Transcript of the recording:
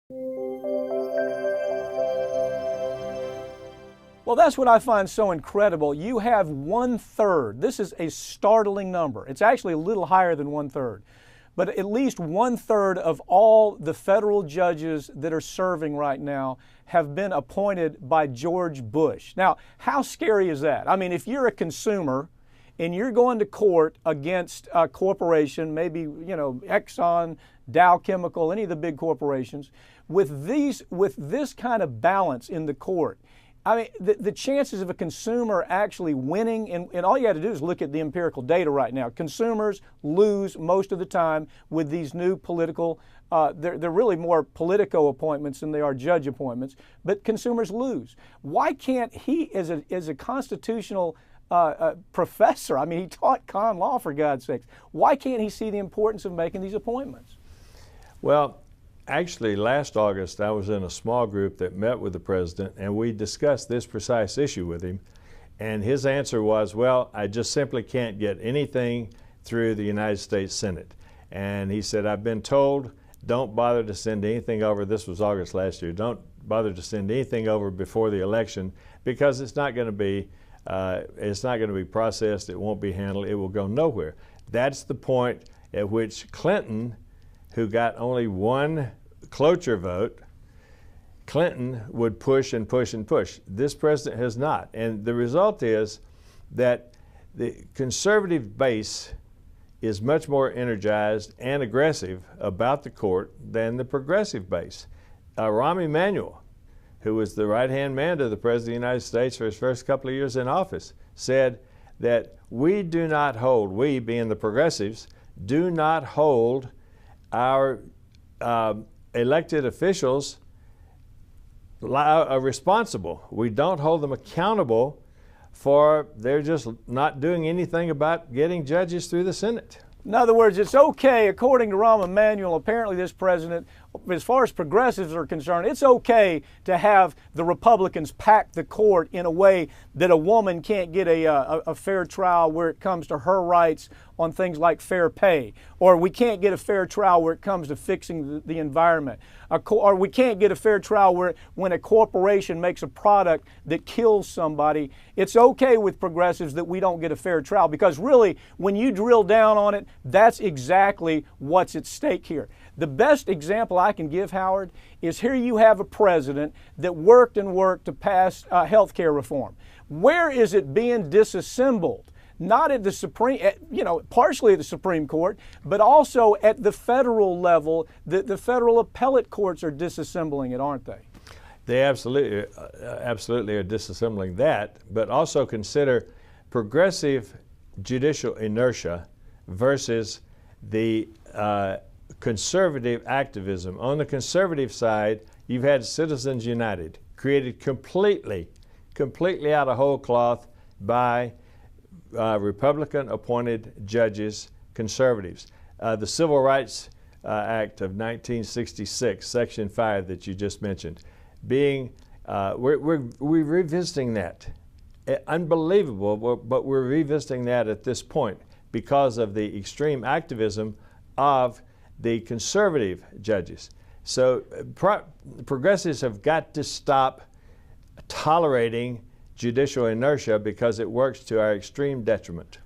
Well, that's what I find so incredible. You have 1/3. This is a startling number. It's actually a little higher than 1/3. But at least 1/3 of all the federal judges that are serving right now have been appointed by George Bush. Now, how scary is that? I mean, if you're a consumer and you're going to court against a corporation, maybe, Exxon, Dow Chemical, any of the big corporations, with this kind of balance in the court, I mean, the chances of a consumer actually winning, and all you have to do is look at the empirical data right now. Consumers lose most of the time with these new political, they're really more Politico appointments than they are judge appointments, but consumers lose. Why can't he, as a constitutional professor, I mean, he taught con law, for God's sakes, why can't he see the importance of making these appointments? Well, actually, last August, I was in a small group that met with the president, and we discussed this precise issue with him. And his answer was, well, I just simply can't get anything through the United States Senate. And he said, I've been told, don't bother to send anything over. This was August last year. Don't bother to send anything over before the election because it's not going to be processed. It won't be handled. It will go nowhere. That's the point at which Clinton, who got only one cloture vote, Clinton would push and push and push. This president has not. And the result is that the conservative base is much more energized and aggressive about the court than the progressive base. Rahm Emanuel, who was the right-hand man to the President of the United States for his first couple of years in office, said that we do not hold, we being the progressives, do not hold our elected officials responsible. We don't hold them accountable for they're just not doing anything about getting judges through the Senate. In other words, it's okay, according to Rahm Emanuel, apparently this president, as far as progressives are concerned, it's okay to have the Republicans pack the court in a way that a woman can't get a fair trial where it comes to her rights on things like fair pay, or we can't get a fair trial where it comes to fixing the environment, or we can't get a fair trial when a corporation makes a product that kills somebody. It's okay with progressives that we don't get a fair trial, because really, when you drill down on it, that's exactly what's at stake here. The best example I can give, Howard, is here you have a president that worked and worked to pass health care reform. Where is it being disassembled? Not at the Supreme, partially at the Supreme Court, but also at the federal level. The federal appellate courts are disassembling it, aren't they? They absolutely are disassembling that, but also consider progressive judicial inertia versus the conservative activism. On the conservative side, you've had Citizens United, created completely out of whole cloth by Republican-appointed judges, conservatives. The Civil Rights Act of 1966, Section 5 that you just mentioned, we're revisiting that. Unbelievable, but we're revisiting that at this point because of the extreme activism of the conservative judges. So progressives have got to stop tolerating judicial inertia because it works to our extreme detriment.